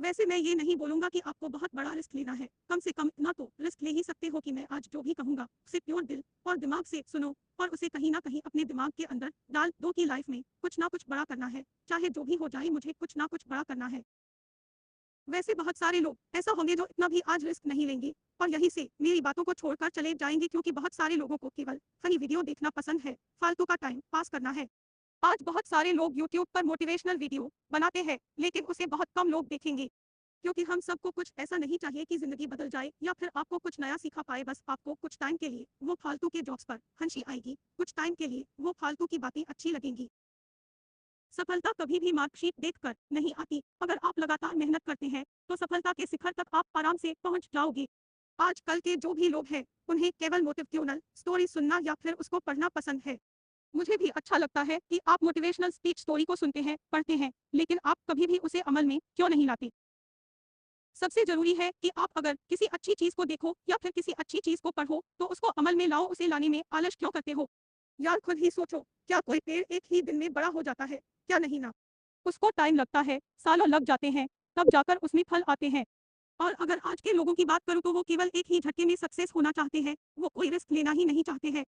वैसे मैं ये नहीं बोलूंगा कि आपको बहुत बड़ा रिस्क लेना है, कम से कम इतना तो रिस्क ले ही सकते हो कि मैं आज जो भी कहूंगा उसे प्योर दिल और दिमाग से सुनो और उसे कहीं ना कहीं अपने दिमाग के अंदर डाल दो कि लाइफ में कुछ ना कुछ बड़ा करना है, चाहे जो भी हो जाए मुझे कुछ ना कुछ बड़ा करना है। वैसे बहुत सारे लोग ऐसा होंगे जो इतना भी आज रिस्क नहीं लेंगे और यहीं से मेरी बातों को छोड़कर चले जाएंगे, क्योंकि बहुत सारे लोगों को केवल फनी वीडियो देखना पसंद है, फालतू का टाइम पास करना है। आज बहुत सारे लोग यूट्यूब पर मोटिवेशनल वीडियो बनाते हैं, लेकिन उसे बहुत कम लोग देखेंगे, क्योंकि हम सबको कुछ ऐसा नहीं चाहिए कि जिंदगी बदल जाए या फिर आपको कुछ नया सिखा पाए। बस आपको कुछ टाइम के लिए वो फालतू के जॉब्स पर हंसी आएगी, कुछ टाइम के लिए वो फालतू की बातें अच्छी लगेंगी। सफलता कभी भी मार्कशीट देखकर नहीं आती, अगर आप लगातार मेहनत करते हैं तो सफलता के शिखर तक आप आराम से पहुंच जाओगे। आजकल के जो भी लोग हैं उन्हें केवल मोटिवेशनल स्टोरी सुनना या फिर उसको पढ़ना पसंद है। मुझे भी अच्छा लगता है कि आप मोटिवेशनल स्पीच स्टोरी को सुनते हैं, पढ़ते हैं, लेकिन आप कभी भी उसे अमल में क्यों नहीं लाते? सबसे जरूरी है कि आप अगर किसी अच्छी चीज को देखो या फिर किसी अच्छी चीज को पढ़ो तो उसको अमल में लाओ, उसे लाने में आलस क्यों करते हो? यार खुद ही सोचो, क्या कोई पेड़ एक ही दिन में बड़ा हो जाता है? क्या नहीं ना। उसको टाइम लगता है, सालों लग जाते हैं, तब जाकर उसमें फल आते हैं। और अगर आज के लोगों की बात करूं तो वो केवल एक ही झटके में सक्सेस होना चाहते हैं, वो कोई रिस्क लेना ही नहीं चाहते हैं।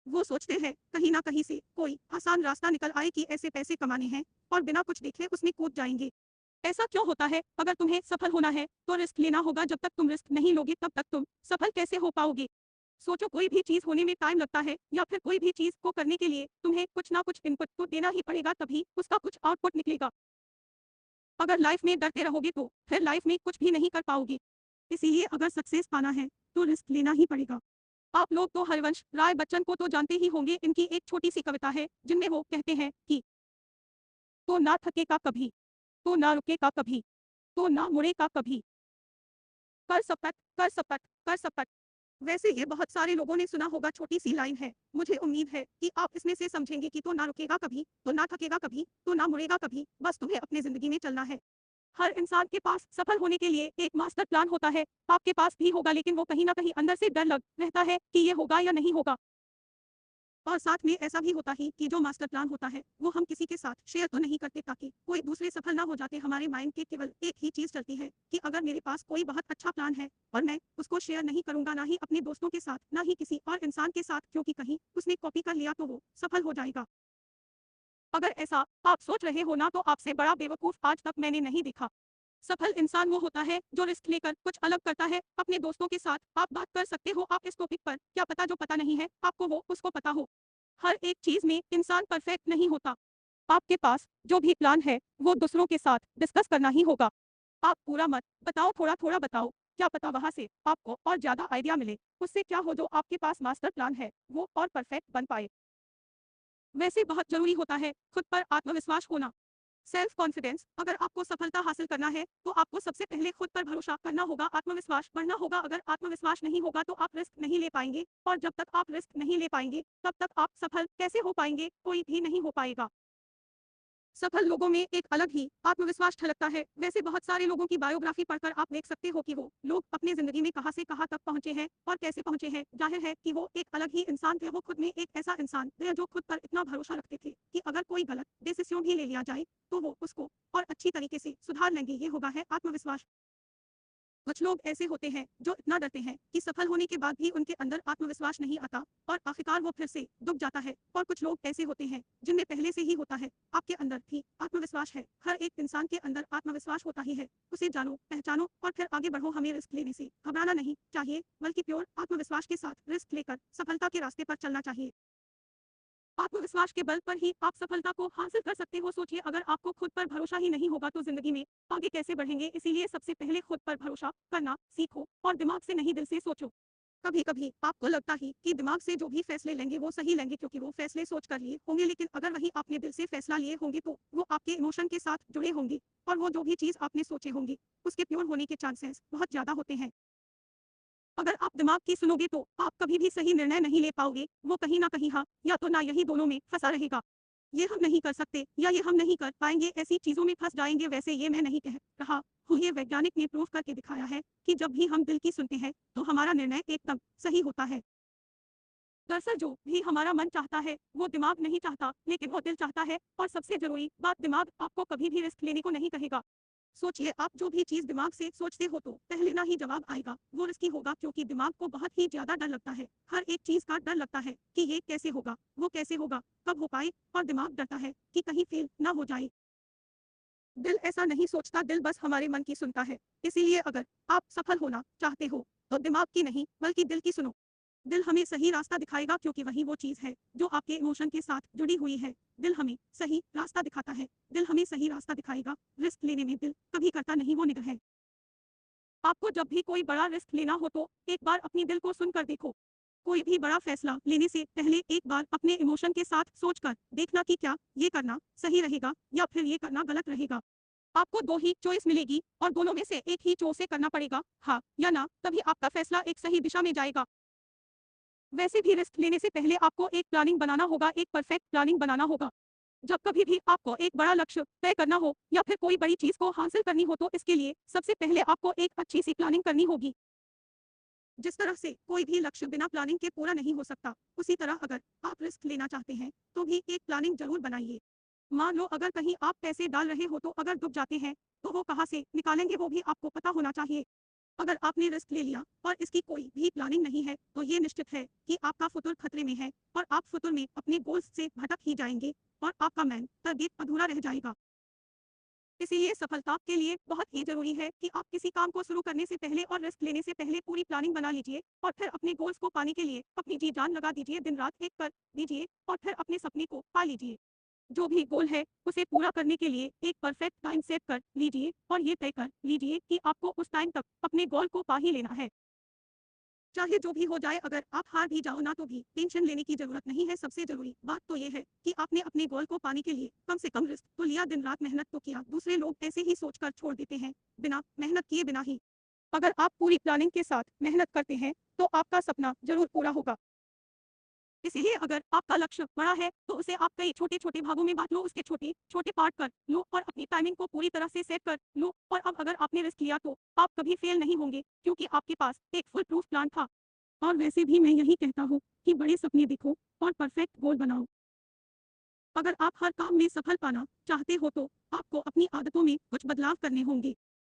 वो सोचते हैं कहीं ना कहीं से कोई आसान रास्ता निकल आए कि ऐसे पैसे कमाने हैं, और बिना कुछ देखे उसमें कूद जाएंगे। ऐसा क्यों होता है? अगर तुम्हें सफल होना है तो रिस्क लेना होगा, जब तक तुम रिस्क नहीं लोगे तब तक तुम सफल कैसे हो पाओगे? सोचो, कोई भी चीज होने में टाइम लगता है या फिर कोई भी चीज को करने के लिए तुम्हें कुछ ना कुछ इनपुट तो देना ही पड़ेगा, तभी उसका कुछ आउटपुट निकलेगा। अगर लाइफ में डरते रहोगे तो फिर लाइफ में कुछ भी नहीं कर पाओगे। इसीलिए अगर सक्सेस पाना है तो रिस्क लेना ही पड़ेगा। आप लोग तो हरिवंश राय बच्चन को तो जानते ही होंगे, इनकी एक छोटी सी कविता है जिनमें वो कहते हैं कि तो ना थकेगा कभी, तो ना रुकेगा कभी, तो ना मुड़ेगा कभी, कर सपत कर सपत कर सपत। वैसे ये बहुत सारे लोगों ने सुना होगा, छोटी सी लाइन है, मुझे उम्मीद है कि आप इसमें से समझेंगे कि तो ना रुकेगा कभी, तो ना थकेगा कभी, तो ना मुड़ेगा कभी, बस तुम्हें अपने जिंदगी में चलना है। हर इंसान के पास सफल होने के लिए एक मास्टर प्लान होता है, आपके पास भी होगा, लेकिन वो कहीं ना कहीं अंदर से डर लग रहता है कि ये होगा या नहीं होगा। और साथ में ऐसा भी होता है कि जो मास्टर प्लान होता है वो हम किसी के साथ शेयर तो नहीं करते, ताकि कोई दूसरे सफल ना हो जाते। हमारे माइंड के केवल एक ही चीज चलती है कि अगर मेरे पास कोई बहुत अच्छा प्लान है और मैं उसको शेयर नहीं करूंगा, ना ही अपने दोस्तों के साथ, ना ही किसी और इंसान के साथ, क्योंकि कहीं उसने कॉपी कर लिया तो वो सफल हो जाएगा। अगर ऐसा आप सोच रहे हो ना, तो आपसे बड़ा बेवकूफ आज तक मैंने नहीं देखा। सफल इंसान वो होता है जो रिस्क लेकर कुछ अलग करता है। अपने दोस्तों के साथ आप बात कर सकते हो आप इस टॉपिक पर, क्या पता जो पता नहीं है आपको वो उसको पता हो। हर एक चीज में इंसान परफेक्ट नहीं होता। आपके पास जो भी प्लान है वो दूसरों के साथ डिस्कस करना ही होगा। आप पूरा मत बताओ, थोड़ा थोड़ा बताओ, क्या पता वहां से आपको और ज्यादा आइडिया मिले। उससे क्या हो, जो आपके पास मास्टर प्लान है वो और परफेक्ट बन पाए। वैसे बहुत जरूरी होता है खुद पर आत्मविश्वास होना, सेल्फ कॉन्फिडेंस। अगर आपको सफलता हासिल करना है तो आपको सबसे पहले खुद पर भरोसा करना होगा, आत्मविश्वास बढ़ना होगा। अगर आत्मविश्वास नहीं होगा तो आप रिस्क नहीं ले पाएंगे, और जब तक आप रिस्क नहीं ले पाएंगे तब तक आप सफल कैसे हो पाएंगे? कोई भी नहीं हो पाएगा। सफल लोगों में एक अलग ही आत्मविश्वास झलकता है। वैसे बहुत सारे लोगों की बायोग्राफी पढ़कर आप देख सकते हो कि वो लोग अपनी जिंदगी में कहां से कहां तक पहुंचे हैं और कैसे पहुंचे हैं। जाहिर है कि वो एक अलग ही इंसान थे, वो खुद में एक ऐसा इंसान थे जो खुद पर इतना भरोसा रखते थे कि अगर कोई गलत डिसीजन भी ले लिया जाए तो वो उसको और अच्छी तरीके से सुधार लेंगे। ये होगा है आत्मविश्वास। कुछ लोग ऐसे होते हैं जो इतना डरते हैं कि सफल होने के बाद भी उनके अंदर आत्मविश्वास नहीं आता, और आखिरकार वो फिर से डूब जाता है। और कुछ लोग ऐसे होते हैं जिनमें पहले से ही होता है, आपके अंदर भी आत्मविश्वास है, हर एक इंसान के अंदर आत्मविश्वास होता ही है। उसे जानो, पहचानो और फिर आगे बढ़ो। हमें रिस्क लेने से घबराना नहीं चाहिए, बल्कि प्योर आत्मविश्वास के साथ रिस्क लेकर सफलता के रास्ते पर चलना चाहिए। आत्मविश्वास के बल पर ही आप सफलता को हासिल कर सकते हो। सोचिए, अगर आपको खुद पर भरोसा ही नहीं होगा तो जिंदगी में आगे कैसे बढ़ेंगे? इसीलिए सबसे पहले खुद पर भरोसा करना सीखो, और दिमाग से नहीं दिल से सोचो। कभी कभी आपको लगता ही कि दिमाग से जो भी फैसले लेंगे वो सही लेंगे, क्योंकि वो फैसले सोच कर लिए होंगे, लेकिन अगर वही आपने दिल से फैसला लिए होंगे तो वो आपके इमोशन के साथ जुड़े होंगे, और वो जो भी चीज आपने सोचे होंगे उसके प्योर होने के चांसेस बहुत ज्यादा होते हैं। अगर आप दिमाग की सुनोगे तो आप कभी भी सही निर्णय नहीं ले पाओगे, वो कहीं ना कहीं हाँ या तो ना, यही दोनों में फंसा रहेगा। ये हम नहीं कर सकते या ये हम नहीं कर पाएंगे, ऐसी चीजों में फंस जाएंगे। वैसे ये मैं नहीं कह रहा हूँ, ये वैज्ञानिक ने प्रूव करके दिखाया है कि जब भी हम दिल की सुनते हैं तो हमारा निर्णय एकदम सही होता है। दरअसल जो भी हमारा मन चाहता है वो दिमाग नहीं चाहता, लेकिन वो दिल चाहता है। और सबसे जरूरी बात, दिमाग आपको कभी भी रिस्क लेने को नहीं कहेगा। सोचिए, आप जो भी चीज़ दिमाग से सोचते हो तो पहले ना ही जवाब आएगा, वो रिस्की होगा क्योंकि दिमाग को बहुत ही ज़्यादा डर लगता है। हर एक चीज़ का डर लगता है कि ये कैसे होगा, वो कैसे होगा, कब हो पाए और दिमाग डरता है कि कहीं फेल ना हो जाए। दिल ऐसा नहीं सोचता, दिल बस हमारे मन की सुनता है। इसीलिए अगर आप सफल होना चाहते हो, तो दिमाग की नहीं बल्कि दिल की सुनो। दिल हमें सही रास्ता दिखाएगा क्योंकि वही वो चीज़ है जो आपके इमोशन के साथ जुड़ी हुई है। दिल हमें सही रास्ता दिखाता है, दिल हमें सही रास्ता दिखाएगा। रिस्क लेने में दिल कभी करता नहीं, वो निडर है। आपको जब भी कोई बड़ा रिस्क लेना हो तो एक बार अपनी दिल को सुनकर देखो। कोई भी बड़ा फैसला लेने से पहले एक बार अपने इमोशन के साथ सोचकर देखना कि क्या ये करना सही रहेगा या फिर ये करना गलत रहेगा। आपको दो ही चॉइस मिलेगी और दोनों में से एक ही चॉइस से करना पड़ेगा, हाँ या ना, तभी आपका फैसला एक सही दिशा में जाएगा। वैसे भी रिस्क लेने से पहले आपको एक प्लानिंग बनाना होगा, एक परफेक्ट प्लानिंग बनाना होगा। जब कभी भी आपको एक बड़ा लक्ष्य तय करना हो या फिर कोई बड़ी चीज को हासिल करनी हो तो इसके लिए सबसे पहले आपको एक अच्छी सी प्लानिंग करनी होगी। जिस तरह से कोई भी लक्ष्य बिना प्लानिंग के पूरा नहीं हो सकता, उसी तरह अगर आप रिस्क लेना चाहते हैं तो भी एक प्लानिंग जरूर बनाइए। मान लो अगर कहीं आप पैसे डाल रहे हो तो अगर डूब जाते हैं तो वो कहाँ से निकालेंगे वो भी आपको पता होना चाहिए। अगर आपने रिस्क ले लिया और इसकी कोई भी प्लानिंग नहीं है तो ये निश्चित है कि आपका फ्यूचर खतरे में है और आप फ्यूचर में अपने गोल्स से भटक ही जाएंगे और आपका मेन टारगेट अधूरा रह जाएगा। इसीलिए सफलता के लिए बहुत ही जरूरी है कि आप किसी काम को शुरू करने से पहले और रिस्क लेने से पहले पूरी प्लानिंग बना लीजिए और फिर अपने गोल्स को पाने के लिए अपनी जी जान लगा दीजिए, दिन रात एक कर दीजिए और फिर अपने सपने को पा लीजिए। जो भी गोल है उसे पूरा करने के लिए एक परफेक्ट टाइम सेट कर लीजिए और ये तय कर लीजिए कि आपको उस टाइम तक अपने गोल को पा ही लेना है। चाहे जो भी हो जाए, अगर आप हार भी जाओ ना तो भी टेंशन लेने की जरूरत नहीं है। सबसे जरूरी बात तो ये है कि आपने अपने गोल को पाने के लिए कम से कम रिस्क तो लिया, दिन रात मेहनत तो किया। दूसरे लोग ऐसे ही सोचकर छोड़ देते हैं, बिना मेहनत किए बिना ही। अगर आप पूरी प्लानिंग के साथ मेहनत करते हैं तो आपका सपना जरूर पूरा होगा। इसीलिए अगर आपका लक्ष्य बड़ा है तो उसे आप कई छोटे छोटे भागों में बांट लो, उसके छोटे छोटे पार्ट कर लो और अपनी टाइमिंग को पूरी तरह से सेट कर लो। और अब अगर आपने रिस्क लिया तो आप कभी फेल नहीं होंगे क्योंकि आपके पास एक फुल प्रूफ प्लान था। और वैसे भी मैं यही कहता हूँ कि बड़े सपने देखो और परफेक्ट गोल बनाओ। अगर आप हर काम में सफल पाना चाहते हो तो आपको अपनी आदतों में कुछ बदलाव करने होंगे।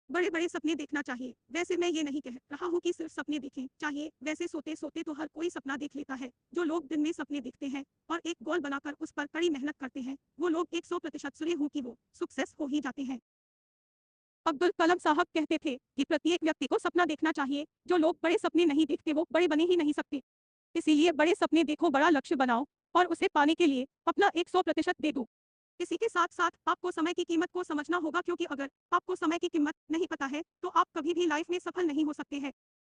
बड़े बड़े सपने देखना चाहिए। वैसे मैं ये नहीं कह रहा हूँ कि सिर्फ सपने देखें चाहिए, वैसे सोते सोते तो हर कोई सपना देख लेता है। जो लोग दिन में सपने देखते हैं और एक गोल बनाकर उस पर कड़ी मेहनत करते हैं, वो लोग 100% सुने हूँ कि वो सक्सेस हो ही जाते हैं। अब्दुल कलाम साहब कहते थे कि प्रत्येक व्यक्ति को सपना देखना चाहिए, जो लोग बड़े सपने नहीं देखते वो बड़े बने ही नहीं सकते। इसीलिए बड़े सपने देखो, बड़ा लक्ष्य बनाओ और उसे पाने के लिए अपना 100% दे दो। इसी के साथ साथ आपको समय की कीमत को समझना होगा क्योंकि अगर आपको समय की कीमत नहीं पता है तो आप कभी भी लाइफ में सफल नहीं हो सकते हैं।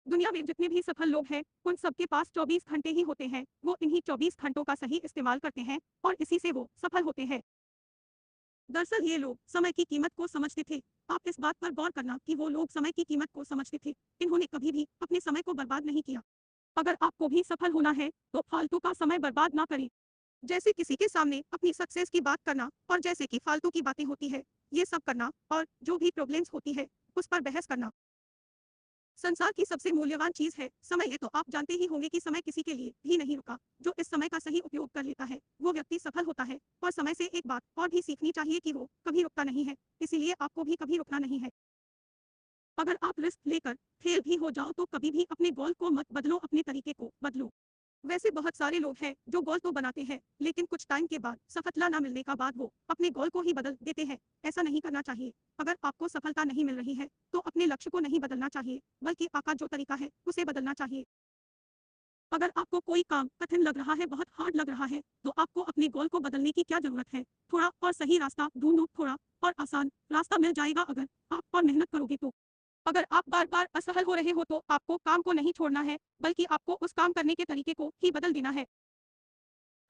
दुनिया में जितने भी सफल लोग हैं उन सबके पास 24 घंटे ही होते हैं, वो इन्हीं 24 घंटों का सही इस्तेमाल करते हैं और इसी से वो सफल होते हैं। दरअसल ये लोग समय की कीमत को समझते थे। आप इस बात पर गौर करना कि वो लोग समय की कीमत को समझते थे, इन्होंने कभी भी अपने समय को बर्बाद नहीं किया। अगर आपको भी सफल होना है तो फालतू का समय बर्बाद ना करें, जैसे किसी के सामने अपनी सक्सेस की बात करना और जैसे कि फालतू की बातें होती है ये सब करना और जो भी प्रॉब्लम्स होती है उस पर बहस करना। संसार की सबसे मूल्यवान चीज है समय। ये तो आप जानते ही होंगे कि समय किसी के लिए भी नहीं रुका। जो इस समय का सही उपयोग कर लेता है वो व्यक्ति सफल होता है। और समय से एक बात और भी सीखनी चाहिए कि वो कभी रुकता नहीं है, इसीलिए आपको भी कभी रुकना नहीं है। अगर आप रिस्क लेकर फेल भी हो जाओ तो कभी भी अपने गोल को मत बदलो, अपने तरीके को बदलो। वैसे बहुत सारे लोग हैं जो गोल तो बनाते हैं लेकिन कुछ टाइम के बाद सफलता न मिलने का बाद वो अपने गोल को ही बदल देते हैं। ऐसा नहीं करना चाहिए। अगर आपको सफलता नहीं मिल रही है तो अपने लक्ष्य को नहीं बदलना चाहिए बल्कि आपका जो तरीका है उसे बदलना चाहिए। अगर आपको कोई काम कठिन लग रहा है, बहुत हार्ड लग रहा है, तो आपको अपने गोल को बदलने की क्या जरूरत है। थोड़ा और सही रास्ता ढूंढो, थोड़ा और आसान रास्ता मिल जाएगा अगर आप और मेहनत करोगे तो। अगर आप बार बार असफल हो रहे हो तो आपको काम को नहीं छोड़ना है बल्कि आपको उस काम करने के तरीके को ही बदल देना है।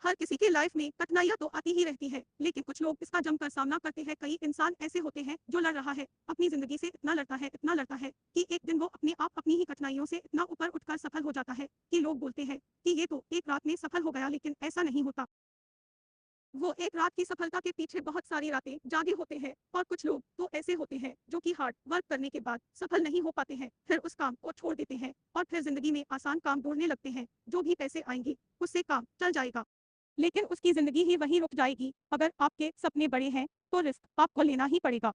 हर किसी की लाइफ में कठिनाइयां तो आती ही रहती है लेकिन कुछ लोग इसका जमकर सामना करते हैं। कई इंसान ऐसे होते हैं जो लड़ रहा है अपनी जिंदगी से, इतना लड़ता है इतना लड़ता है कि एक दिन वो अपने आप अपनी ही कठिनाइयों से इतना ऊपर उठकर सफल हो जाता है कि लोग बोलते हैं कि ये तो एक रात में सफल हो गया, लेकिन ऐसा नहीं होता। वो एक रात की सफलता के पीछे बहुत सारी रातें जागे होते हैं। और कुछ लोग तो ऐसे होते हैं जो कि हार्ड वर्क करने के बाद सफल नहीं हो पाते हैं, फिर उस काम को छोड़ देते हैं और फिर जिंदगी में आसान काम ढूंढने लगते हैं। जो भी पैसे आएंगे उससे काम चल जाएगा, लेकिन उसकी जिंदगी ही वहीं रुक जाएगी। अगर आपके सपने बड़े हैं तो रिस्क आपको लेना ही पड़ेगा।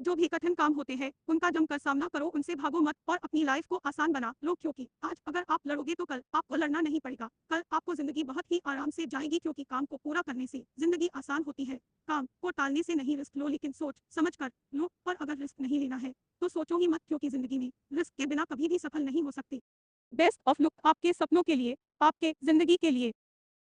जो भी कठिन काम होते हैं उनका जमकर सामना करो, उनसे भागो मत और अपनी लाइफ को आसान बना लो, क्योंकि आज अगर आप लड़ोगे तो कल आपको लड़ना नहीं पड़ेगा। कल आपको जिंदगी बहुत ही आराम से जाएगी, क्योंकि काम को पूरा करने से जिंदगी आसान होती है। काम को टालने से नहीं, रिस्क लो, लेकिन सोच समझ कर लो। और अगर रिस्क नहीं लेना है तो सोचो ही मत, क्योंकि जिंदगी में रिस्क के बिना कभी भी सफल नहीं हो सकते। बेस्ट ऑफ लुक आपके सपनों के लिए, आपके जिंदगी के लिए।